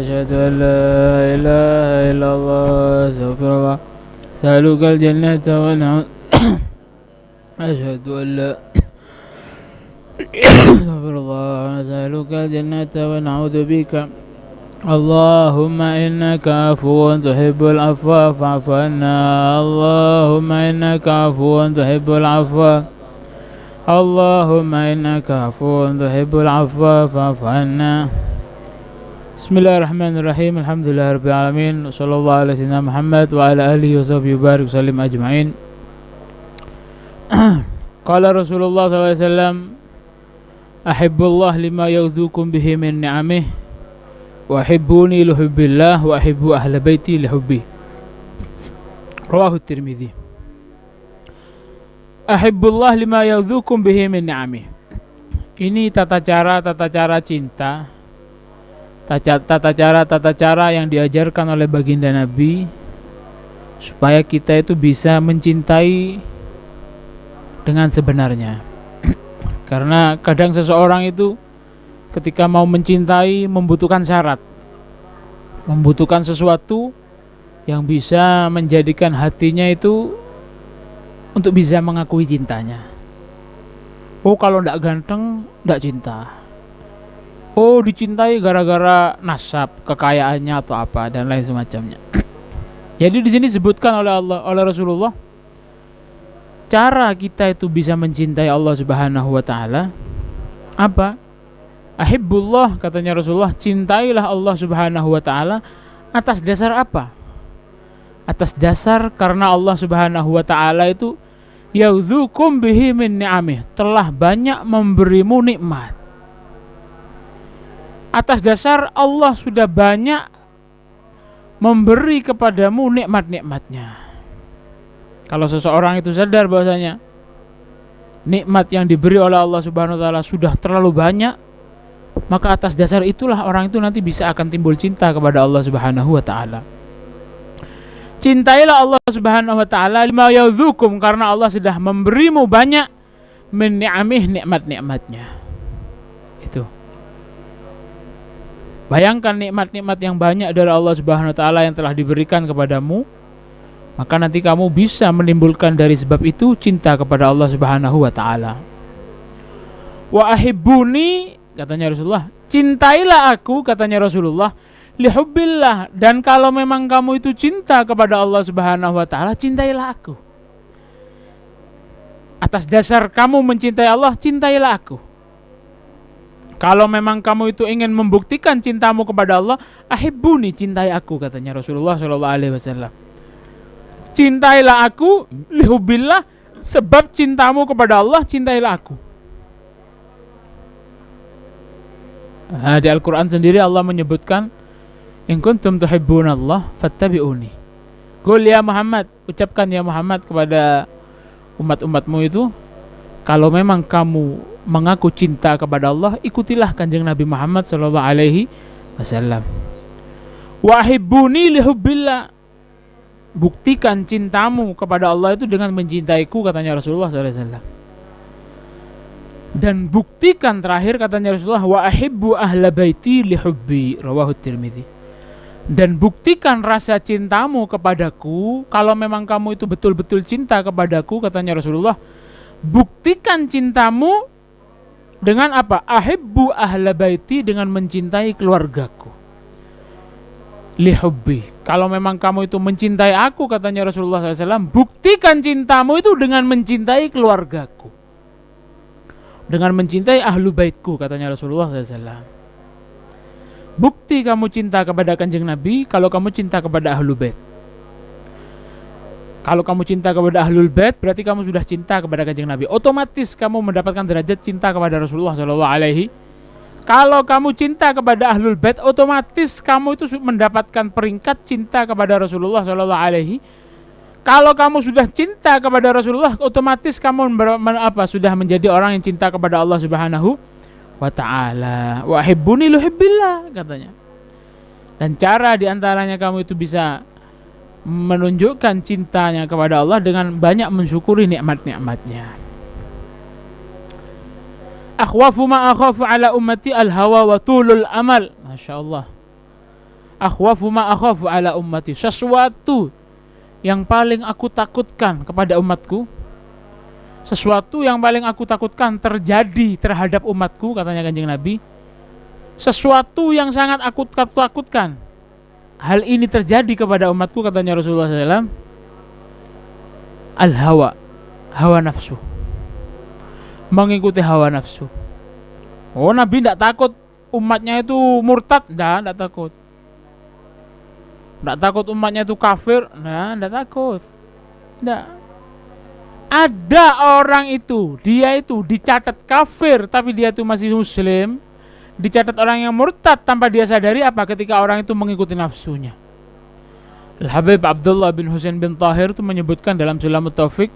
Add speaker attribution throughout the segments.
Speaker 1: أشهد أن لا إله إلا الله أستغفر الله أسألك الجنة ونعوذ أشهد أن لا أستغفر الله نسألك الجنة ونعوذ بك اللهم إنك عفو تحب العفو فاعف عنا اللهم إنك عفو تحب العفو اللهم إنك عفو تحب العفو فاعف عنا Bismillahirrahmanirrahim. Alhamdulillah rabbil alamin. Wassallallahu ala sayyidina Muhammad wa ala alihi washabihi barik sallim ajma'in. Qala Rasulullah sallallahu alaihi wasallam, ahibbullah lima yaghdukum bihi min ni'amih wa ahibbuni li hubbillah wa ahibbu ahla baiti li hubbi. Rawahu Tirmidzi. Ahibbullah lima yaghdukum bihi min ni'amih. Ini tata cara cinta. Tata cara yang diajarkan oleh baginda Nabi supaya kita itu bisa mencintai dengan sebenarnya. Karena kadang seseorang itu ketika mau mencintai membutuhkan syarat, membutuhkan sesuatu yang bisa menjadikan hatinya itu untuk bisa mengakui cintanya. Oh, kalau ndak ganteng ndak cinta. Oh, dicintai gara-gara nasab, kekayaannya atau apa dan lain semacamnya. Jadi di sini disebutkan oleh Rasulullah, cara kita itu bisa mencintai Allah Subhanahu wa taala apa? Ahibbullah, katanya Rasulullah, cintailah Allah Subhanahu wa taala atas dasar apa? Atas dasar karena Allah Subhanahu wa taala itu yaudzukum bihi min ni'amih, telah banyak memberimu nikmat. Atas dasar Allah sudah banyak memberi kepadamu nikmat-nikmatnya. Kalau seseorang itu sadar bahwasanya nikmat yang diberi oleh Allah Subhanahu wa taala sudah terlalu banyak, maka atas dasar itulah orang itu nanti bisa akan timbul cinta kepada Allah Subhanahu wa taala. Cintailah Allah Subhanahu wa taala lima yaudzukum, karena Allah sudah memberimu banyak min ni'amih, nikmat-nikmatnya. Itu. Bayangkan nikmat-nikmat yang banyak dari Allah Subhanahu wa taala yang telah diberikan kepadamu, maka nanti kamu bisa menimbulkan dari sebab itu cinta kepada Allah Subhanahu wa taala. Wa ahibbuni, katanya Rasulullah, cintailah aku, katanya Rasulullah, li hubbillah, dan kalau memang kamu itu cinta kepada Allah Subhanahu wa taala, cintailah aku. Atas dasar kamu mencintai Allah, cintailah aku. Kalau memang kamu itu ingin membuktikan cintamu kepada Allah, ahibbuni, cintai aku, katanya Rasulullah SAW. Cintailah aku, lihubbillah, sebab cintamu kepada Allah, cintailah aku. Nah, di Al-Quran sendiri Allah menyebutkan, in kuntum tuhibbunallah fattabi'uni. Qul ya Muhammad, ucapkan ya Muhammad kepada umat-umatmu itu, kalau memang kamu mengaku cinta kepada Allah, ikutilah kanjeng Nabi Muhammad sallallahu alaihi wasallam. Wa ahibbuni lihubbillah, buktikan cintamu kepada Allah itu dengan mencintaiku, katanya Rasulullah sallallahu alaihi wasallam. Dan buktikan terakhir, katanya Rasulullah, wa ahibbu ahla baiti lihubbi, rawahu Tirmidzi. Dan buktikan rasa cintamu kepadaku, kalau memang kamu itu betul-betul cinta kepadaku, katanya Rasulullah, buktikan cintamu dengan apa? Ahibbu ahla baiti, dengan mencintai keluargaku. Lihubbi, kalau memang kamu itu mencintai aku, katanya Rasulullah SAW, buktikan cintamu itu dengan mencintai keluargaku, dengan mencintai ahlu baitku, katanya Rasulullah SAW. Bukti kamu cinta kepada kanjeng Nabi kalau kamu cinta kepada ahlu bait. Kalau kamu cinta kepada ahlul bait, berarti kamu sudah cinta kepada kanjeng Nabi. Otomatis kamu mendapatkan derajat cinta kepada Rasulullah SAW. Kalau kamu cinta kepada ahlul bait, otomatis kamu itu mendapatkan peringkat cinta kepada Rasulullah SAW. Kalau kamu sudah cinta kepada Rasulullah, otomatis kamu sudah menjadi orang yang cinta kepada Allah Subhanahu wa ta'ala. Wa hibbuni luhibbillah, katanya. Dan cara diantaranya kamu itu bisa menunjukkan cintanya kepada Allah dengan banyak mensyukuri nikmat-nikmatnya. Akhwafu ma akhafu ala ummati al-hawa wa tulul amal. Masya Allah. Akhwafu ma akhafu ala ummati. Sesuatu yang paling aku takutkan kepada umatku, sesuatu yang paling aku takutkan terjadi terhadap umatku, katanya Kanjeng Nabi. Sesuatu yang sangat aku takutkan, hal ini terjadi kepada umatku, katanya Rasulullah SAW. Al-hawa, hawa nafsu, mengikuti hawa nafsu. Oh, Nabi tidak takut umatnya itu murtad, tidak takut. Tidak takut umatnya itu kafir, tidak takut. Tidak. Ada orang itu, dia itu dicatat kafir, tapi dia itu masih muslim. Dicatat orang yang murtad tanpa dia sadari apa? Ketika orang itu mengikuti nafsunya. Al-Habib Abdullah bin Husain bin Tahir itu menyebutkan dalam Sulamut Taufik,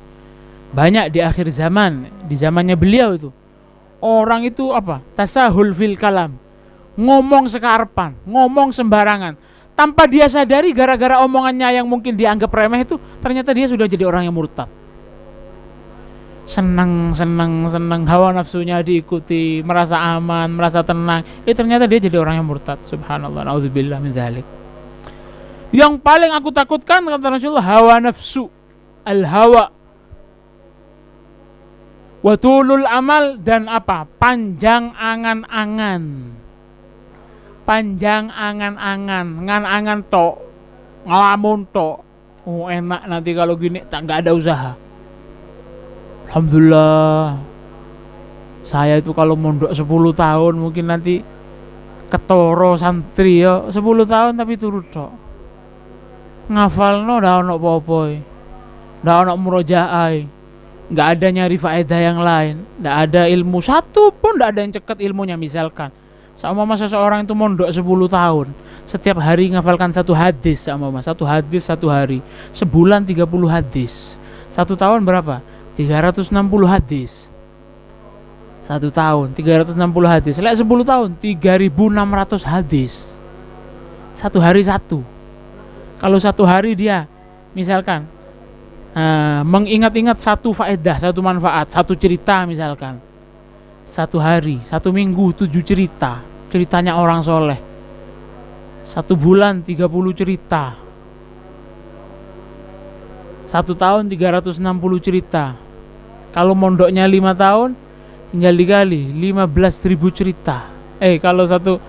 Speaker 1: banyak di akhir zaman, di zamannya beliau itu, orang itu apa? Tasahul fil kalam, ngomong sekarpan, ngomong sembarangan, tanpa dia sadari gara-gara omongannya yang mungkin dianggap remeh itu, ternyata dia sudah jadi orang yang murtad. Senang hawa nafsunya diikuti, merasa aman, merasa tenang, ternyata dia jadi orang yang murtad. Subhanallah, naudzubillah min dzalik. Yang paling aku takutkan, kata Rasulullah, hawa nafsu, al-hawa, watulul amal, dan apa? Panjang angan-angan. Panjang angan-angan, ngan-angan tok, ngalamun tok. Oh, enak nanti kalau gini, tak nggak ada usaha. Alhamdulillah, saya itu kalau mondok 10 tahun mungkin nanti ketoro santri ya 10 tahun tapi turut tok. Ngafalno ndak ono apa-apa. Ndak ono murojaah. Nggak ada nyari faedah yang lain, ndak ada ilmu satu pun, ndak ada yang cekat ilmunya. Misalkan sama seseorang itu mondok 10 tahun, setiap hari ngafalkan satu hadis, sama satu hadis satu hari, sebulan 30 hadis, 1 tahun berapa? 360 hadis. 1 tahun 360 hadis. Lek 10 tahun 3600 hadis. 1 hari satu. Kalau 1 hari dia misalkan mengingat-ingat satu faedah, satu manfaat, satu cerita misalkan. 1 hari, 1 minggu 7 cerita, ceritanya orang soleh. 1 bulan 30 cerita. 1 tahun 360 cerita. Kalau mondoknya 5 tahun, tinggal dikali 15.000 cerita. Kalau satu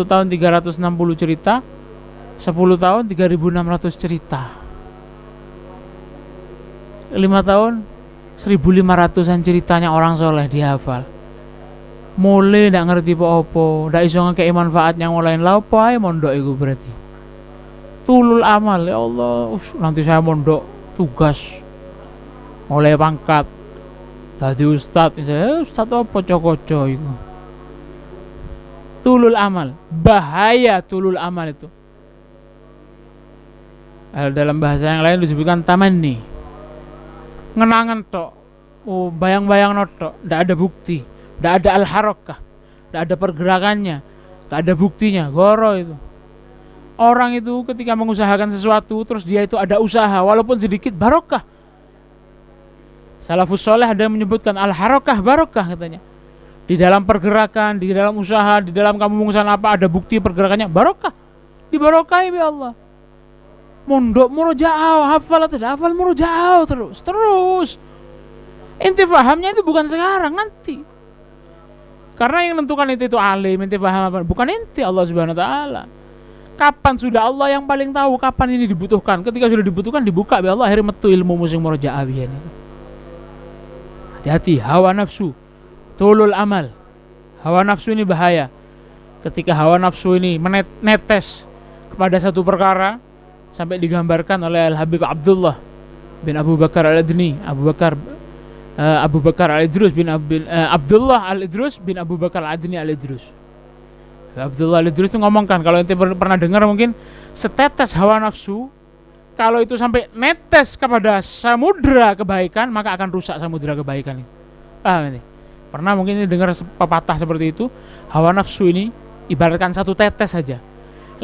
Speaker 1: tahun 360 cerita, 10 tahun 3.600 cerita. 5 tahun 1.500an ceritanya orang soleh dihafal. Mulai ndak ngerti apa-apa, ndak iso ngekeki manfaat yang lain. Lha opo ae mondok iku berarti? Tulul amal, ya Allah, nanti saya mondok tugas oleh pangkat dadi ustad, misalnya ustad apa coco itu. Tulul amal, bahaya tulul amal itu. Dalam bahasa yang lain disebutkan tamanni, ngenangan tok, bayang-bayang tok, ndak ada bukti, ndak ada al-harakah, ndak ada pergerakannya, ndak ada buktinya, goro itu. Orang itu ketika mengusahakan sesuatu, terus dia itu ada usaha, walaupun sedikit, barokah. Salafus soleh ada yang menyebutkan al-harakah barokah, katanya. Di dalam pergerakan, di dalam usaha, di dalam kamu mengusahakan apa, ada bukti pergerakannya, barokah. Dibarokahi oleh Allah. Mondok murojaah, hafal atau tidak hafal, murojaah terus. Inti pahamnya itu bukan sekarang, nanti. Karena yang menentukan itu alim, inti paham apa, bukan inti, Allah Subhanahu wa taala. Kapan sudah Allah yang paling tahu kapan ini dibutuhkan. Ketika sudah dibutuhkan, dibuka oleh Allah, akhirnya metu ilmu musim murojaah ini. Hati-hati, hawa nafsu, tulul amal. Hawa nafsu ini bahaya. Ketika hawa nafsu ini menetes kepada satu perkara, sampai digambarkan oleh Al-Habib Abdullah bin Abu Bakar Al-Adni, Abu Bakar Al-Idrus bin Abdullah Al-Idrus bin Abu Bakar Al-Adni Al-Idrus. Abdullah Al-Idrus itu ngomongkan, kalau ente pernah dengar mungkin, setetes hawa nafsu kalau itu sampai netes kepada samudra kebaikan, maka akan rusak samudra kebaikan ini. Paham ini? Pernah mungkin ini dengar pepatah seperti itu, hawa nafsu ini ibaratkan satu tetes saja.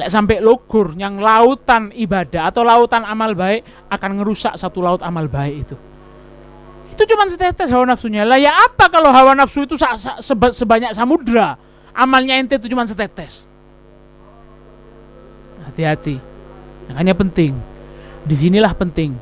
Speaker 1: Lek sampai lugur yang lautan ibadah atau lautan amal baik, akan ngerusak satu laut amal baik itu. Itu cuma setetes hawa nafsunya. Lah ya apa kalau hawa nafsu itu sebanyak samudra, amalnya ente itu cuma setetes. Hati-hati. Makanya penting. Disinilah penting.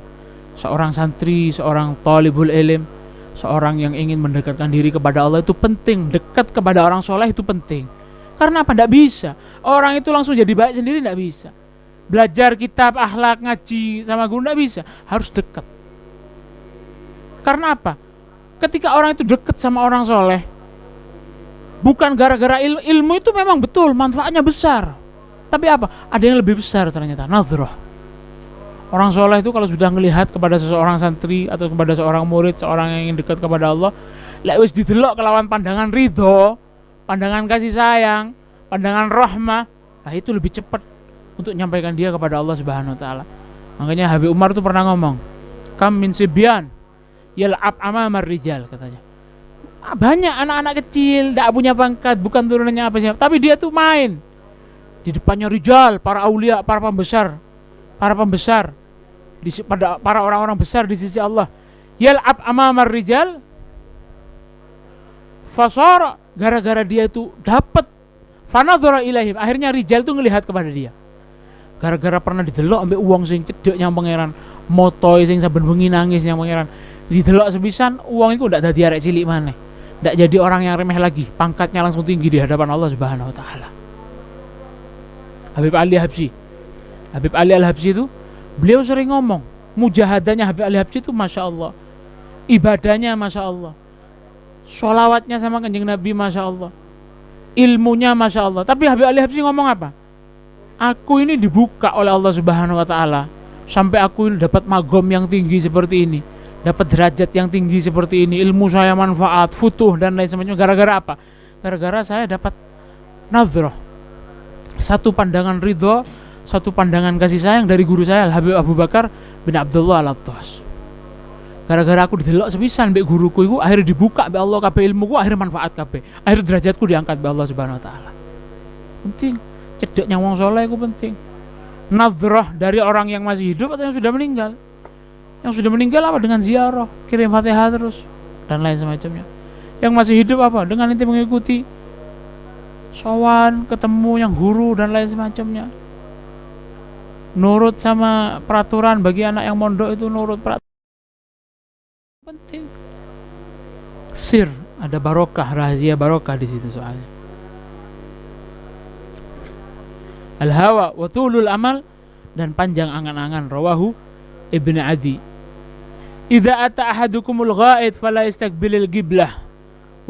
Speaker 1: Seorang santri, seorang talibul ilm, seorang yang ingin mendekatkan diri kepada Allah itu penting. Dekat kepada orang soleh itu penting. Karena apa? Tidak bisa. Orang itu langsung jadi baik sendiri tidak bisa. Belajar kitab, akhlak, ngaji sama guru tidak bisa. Harus dekat. Karena apa? Ketika orang itu dekat sama orang soleh, bukan gara-gara ilmu itu memang betul manfaatnya besar. Tapi apa? Ada yang lebih besar ternyata, nadhrah. Orang soleh itu kalau sudah melihat kepada seseorang santri atau kepada seorang murid, seorang yang ingin dekat kepada Allah, lek wis didelok kelawan pandangan ridho, pandangan kasih sayang, pandangan rahmah, nah itu lebih cepat untuk menyampaikan dia kepada Allah Subhanahu wa taala. Makanya Habib Umar itu pernah ngomong, "Kam min sibyan yal'ab amamar rijal," katanya. Banyak anak-anak kecil, tidak punya pangkat, bukan turunannya apa siapa, tapi dia tuh main di depannya rijal, para aulia, para pembesar, para orang-orang besar di sisi Allah. Yal'ab amamar rijal, fasara, gara-gara dia itu dapat fanadhara ilaihim, akhirnya rijal itu ngelihat kepada dia. Gara-gara pernah didelok ambek uang sing cedek yang pangeran, motoy sing saben bengi nangis yang pangeran. Didelok sepisan uang itu ndak dadi arek cilik maneh. Ndak jadi orang yang remeh lagi, pangkatnya langsung tinggi di hadapan Allah Subhanahu wa taala. Habib Ali Habsyi. Habib Ali Al-Habsyi itu beliau sering ngomong, mujahadahnya Habib Ali Habsyi itu Masya Allah, ibadahnya Masya Allah, sholawatnya sama kanjeng Nabi Masya Allah, ilmunya Masya Allah. Tapi Habib Ali Habsyi ngomong apa? Aku ini dibuka oleh Allah Subhanahu wa taala sampai aku ini dapat magom yang tinggi seperti ini, dapat derajat yang tinggi seperti ini, ilmu saya manfaat, futuh dan lain sebagainya. Gara-gara apa? Gara-gara saya dapat nadhrah, satu pandangan ridho, satu pandangan kasih sayang dari guru saya Habib Abu Bakar bin Abdullah Al-Attas. Gara-gara aku didelok sepisan mbek guruku iku, akhirnya dibuka mbek Allah kabeh ilmuku, akhirnya manfaat kabeh, akhirnya derajatku diangkat mbek Allah Subhanahu wa taala. Penting cedeknya wong soleh itu penting. Nadhrah dari orang yang masih hidup atau yang sudah meninggal. Yang sudah meninggal apa? Dengan ziarah, kirim Fatihah terus dan lain semacamnya. Yang masih hidup apa? Dengan inti mengikuti sowan, ketemu yang guru dan lain semacamnya. Nurut sama peraturan, bagi anak yang mondok itu nurut peraturan penting. Sir, ada barokah, rahasia barokah di situ soalnya. Al-hawa wa tulul amal, dan panjang angan-angan. Rawahu Ibn Adi. Idza ata ahadukumul ghaid fala yastaqbilil qiblah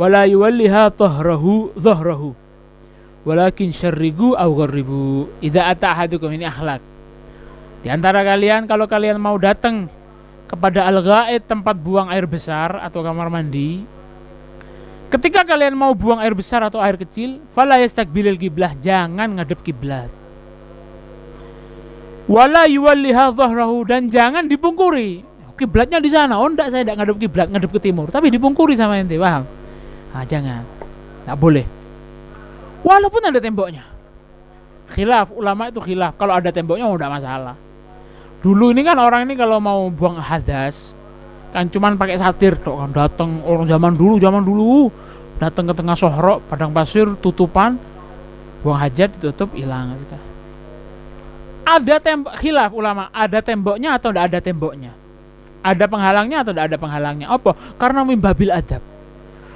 Speaker 1: wala yuwalliha dhahrahu walakin syarrigu aw gharribu. Idza ata ahadukum, ini akhlak. Di antara kalian kalau kalian mau datang kepada al-ghaid, tempat buang air besar atau kamar mandi, ketika kalian mau buang air besar atau air kecil, fala yastaqbilil qiblah, jangan ngadep kiblat. Wala yuwalliha dhahrahu, dan jangan dipungkuri. Kiblatnya di sana. Oh enggak, saya enggak ngadep kiblat, ngadep ke timur, tapi dipungkuri sama ente, paham? Nah, jangan. Enggak boleh. Walaupun ada temboknya. Khilaf, ulama itu khilaf. Kalau ada temboknya enggak masalah. Dulu ini kan orang ini kalau mau buang hadas kan cuman pakai satir tok, kan datang orang zaman dulu datang ke tengah sohrok, padang pasir, tutupan, buang hajat, ditutup, hilang gitu. Ada tembok, khilaf ulama, ada temboknya atau tidak ada temboknya, ada penghalangnya atau tidak ada penghalangnya. Apa? Karena mimbabil adab,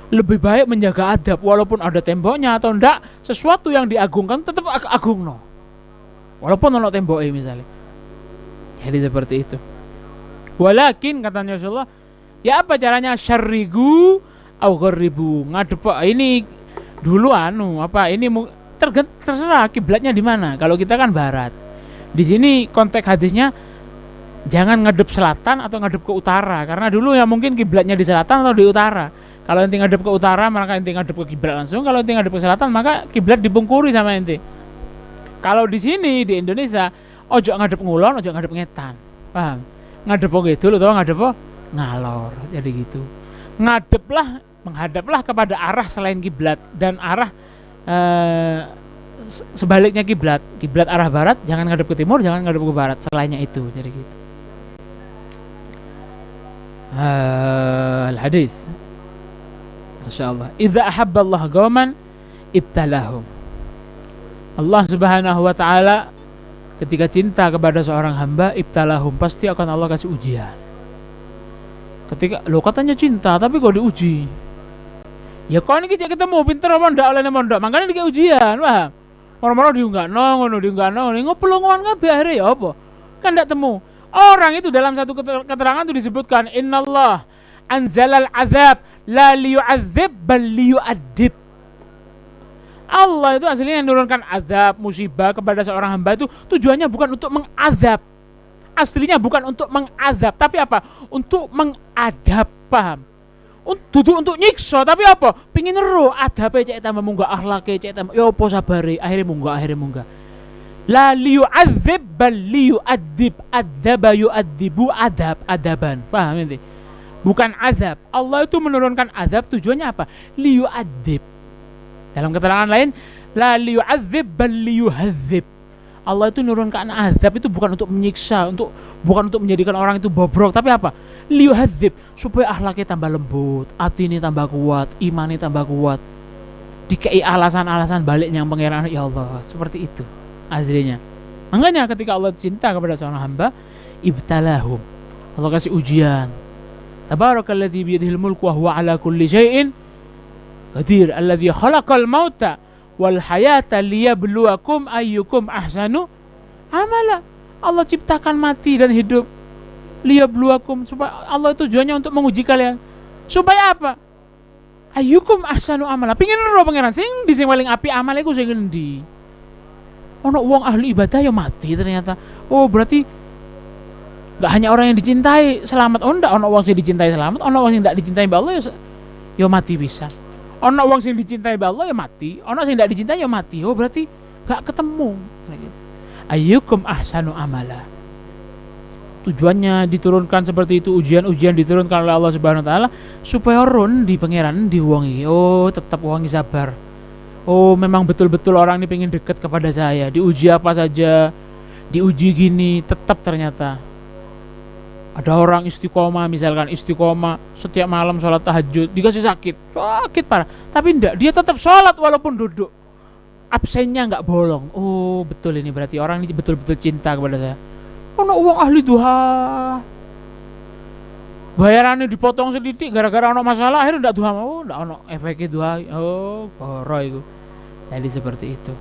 Speaker 1: lebih baik menjaga adab walaupun ada temboknya atau tidak. Sesuatu yang diagungkan tetap agung, no, walaupun ono temboknya misalnya. Jadi seperti itu. Walakin katanya Rasulullah, ya apa caranya? Syarrigu au gharribu, ngadep ini dulu ini terserah kiblatnya di mana. Kalau kita kan barat. Di sini konteks hadisnya jangan ngadep selatan atau ngadep ke utara, karena dulu ya mungkin kiblatnya di selatan atau di utara. Kalau ente ngadep ke utara, maka ente ngadep ke kiblat langsung. Kalau ente ngadep ke selatan, maka kiblat dipungkuri sama ente. Kalau di sini di Indonesia, ojo ngadep ngulon, ojo ngadep ngetan, paham? Ngadep gitu atau ngadep ngalor, jadi gitu. Ngadeplah, menghadaplah kepada arah selain kiblat dan arah sebaliknya kiblat. Kiblat arah barat, jangan ngadep ke timur, jangan ngadep ke barat, selainnya itu, jadi gitu. al-hadits. Masyaallah. Idza ahabba Allah qauman ibtalahum. Allah Subhanahu wa taala ketika cinta kepada seorang hamba, ibtalahum, pasti akan Allah kasih ujian. Ketika lo katanya cinta tapi kok diuji. Ya kok ini cek ketemu pinter apa ndak oleh mondok, makanya dikek ujian, paham? Orang-orang diunggahno ngono, ngopelongan kabeh akhire ya apa? Kan ndak temu. Orang itu dalam satu keterangan itu disebutkan innallah anzalal azab la liyu'adzib bal liyu'addib. Allah itu aslinya menurunkan azab, musibah kepada seorang hamba itu tujuannya bukan untuk mengazab. Aslinya bukan untuk mengazab, tapi apa? Untuk mengadab, paham? Untuk nyiksa, tapi apa? Pengin ero adabe cek tambah munggah, akhlake cek tambah. Ya apa sabare, akhirnya munggah. La liyu'adzib bal liyu'addib. Adzaba yu'addibu adaban. Paham ini? Bukan azab. Allah itu menurunkan azab tujuannya apa? Liyu'addib. Dalam keterangan lain, la liyu'adzib bal liyuhadzib. Allah itu menurunkan azab itu bukan untuk menyiksa, bukan untuk menjadikan orang itu bobrok, tapi apa? Liyuhadzib, supaya akhlaknya tambah lembut, hati ini tambah kuat, iman ini tambah kuat. Dikei alasan-alasan baliknya yang pangeran, ya Allah, seperti itu aslinya. Makanya ketika Allah cinta kepada seorang hamba, ibtalahum, Allah kasih ujian. Tabarakalladzi biyadihil mulku wa huwa ala kulli syai'in qadir, alladzi khalaqal mauta wal hayata liyabluwakum ayyukum ahsanu amala. Allah ciptakan mati dan hidup, liyabluwakum, supaya Allah itu tujuannya untuk menguji kalian. Supaya apa? Ayyukum ahsanu amala. Pengin ro pangeran sing paling apik amale iku sing endi? Ono wong ahli ibadah ya mati ternyata. Oh, berarti enggak hanya orang yang dicintai selamat. Oh, ndak ono wong sing dicintai selamat, ono wong sing ndak dicintai mbak Allah ya mati bisa. Ono wong sing dicintai mbak Allah ya mati, ono sing ndak dicintai ya mati. Oh, berarti enggak ketemu. Ayyukum ahsanu amala. Tujuannya diturunkan seperti itu, ujian-ujian diturunkan oleh Allah Subhanahu wa taala supaya ron di pangeran di wong iki. Oh, tetap wong sabar. Oh, memang betul-betul orang ini pengen dekat kepada saya. Diuji apa saja, diuji gini, tetap ternyata ada orang istiqomah, misalkan istiqomah setiap malam sholat tahajud, dikasih sakit parah, tapi enggak, dia tetap sholat walaupun duduk, absennya enggak bolong. Oh, betul, ini berarti orang ini betul-betul cinta kepada saya. Ono uang ahli duha, bayarannya dipotong sedikit gara-gara ono masalah, akhirnya enggak duha. Oh, enggak ono efeknya duha. Oh, koro itu. Jadi seperti itu.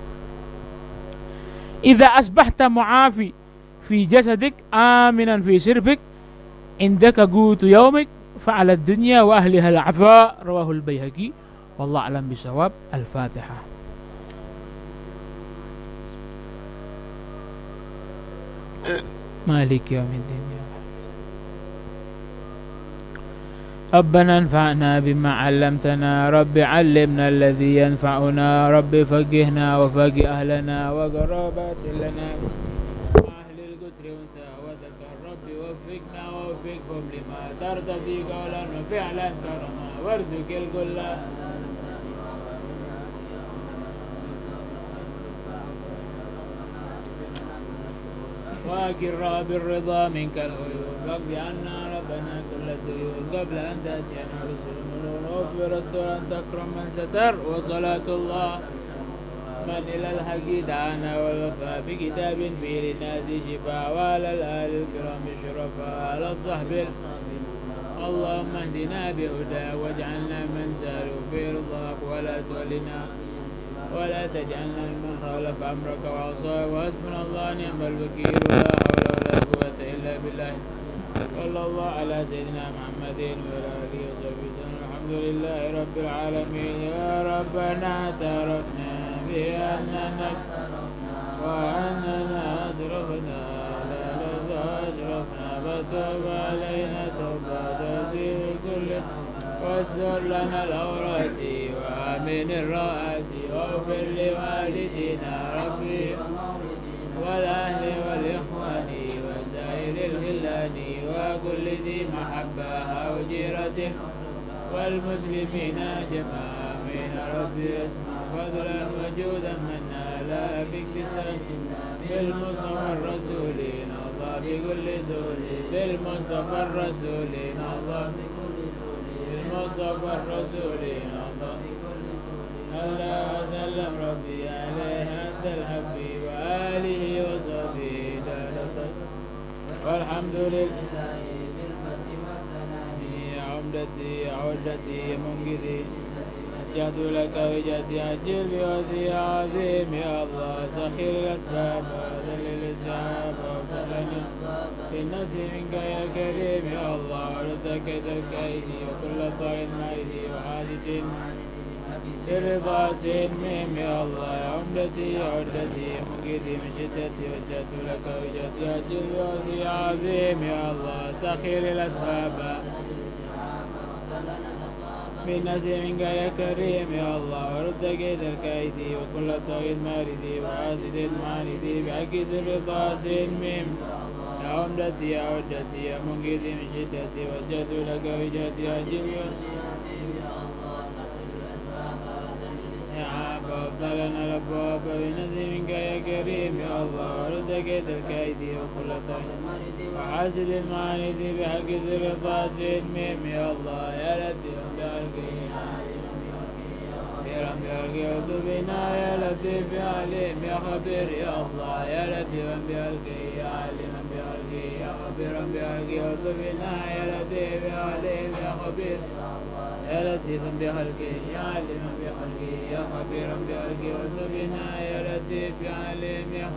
Speaker 1: Idza asbahta mu'afi fi jasadik aminan fi sirbik indaka gutu yaumik fa'ala dunya wa ahliha al-afa, rawahul Baihaqi, wallahu a'lam bisawab. Al-Fatihah. مالك يوم الدين. ربنا انفعنا بما علمتنا، رب علمنا الذي ينفعنا، رب فقهنا وفقه أهلنا وقرابات لنا أهل القدر أنثى وذكر، رب وفقنا ووفقهم لما ترتضي قولا وفعلا كرما، وارزق الكل وأقر بالرضا منك العيوب، واقض عنا ربنا كل الديون قبل أن تأتينا رسل النور، واغفر الثور أن تكرم من ستر، وصلاة الله من إلى الحق دعانا والوفاء بكتاب فيه للناس شفاء، وعلى الآل الكرام الشرفاء، على الصحب اللهم اهدنا بهداك واجعلنا من ساروا في رضاك، ولا تولنا ولا تجعلنا ممن خالف أمرك وعصاك، وحسبنا الله نعم الوكيل، ولا حول ولا قوة إلا بالله. صلى الله على سيدنا محمد وعلى آله وصحبه وسلم. الحمد لله رب العالمين. يا ربنا اعترفنا بأننا وأننا أسرفنا لا لذا أشرفنا، فتوب علينا توبة تزيل كل، واستر لنا العورات وآمن الراءات، واغفر لوالدينا ربي والأهل والإخوان وسائر الغلان وكل ذي محبة أو جيرة والمسلمين جميعا. آمين ربي اسمع فضلا وجودا منا لا باكتساب، بالمصطفى الرسول نرضى بكل سؤل، بالمصطفى الرسول نرضى المصطفى الرسول الله وسلم ربي عليه أنت الحبيب وآله وصحبه والحمد لله عمدتي عودتي منقذي جهد لك وجهتي أجل بوثي عظيم يا الله سخير الأسباب وذلل السحاب وابتلني بالناس منك يا كريم يا الله ورد كيد الكيد وكل طائر ميدي وحادث برضا سنهم يا الله يا عمدتي عدتي منقذي من شدتي وجهت لك وجهتي أجل بوثي عظيم يا الله سخير الأسباب بالناس منك يا كريم يا الله ورد كيد الكيد وكل طاغية ماردي وحاسد معاندي بعكس الرضا سلمهم يا عمدتي يا عدتي يا منقذي من شدتي وجهت لك وجهتي أجل يا عاب أفضلنا الأبواب بالناس منك يا كريم يا الله ورد كيد الكيد وكل طاغية وحاسد المعاند بعكس الرضا سلمهم يا الله يا لطيف بأرقي بنا يا لطيف يا عليم يا خبير يا الله يا لطيف بأرقي يا عليم بأرقي يا خبير بأرقي بنا يا لطيف يا عليم يا خبير يا لطيف بخلقي يا عليم بخلقي يا خبير بأرقي بنا يا لطيف يا عليم يا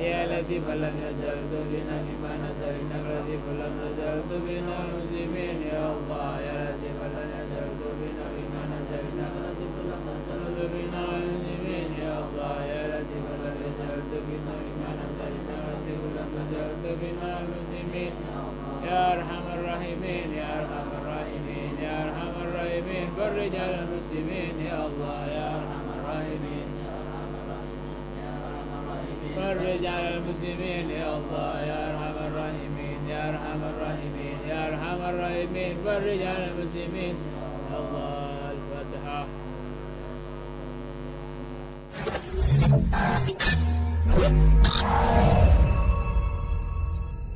Speaker 1: يا لطيف لم يزل بنا بما نزل لطيف لم يزل بنا المسلمين يا الله يا لطيف لم يزل بنا بما نزل بنا المسلمين يا الله يا لطيف لم يزل بنا بما نزل لطيف لم يزل بنا المسلمين يا أرحم الراحمين يا أرحم الراحمين يا أرحم الراحمين فرج على المسلمين يا الله يا أرحم الراحمين فرج على المسلمين يا الله يا أرحم الراحمين يا أرحم الراحمين يا أرحم الراحمين فرج على المسلمين يا الله الفاتحة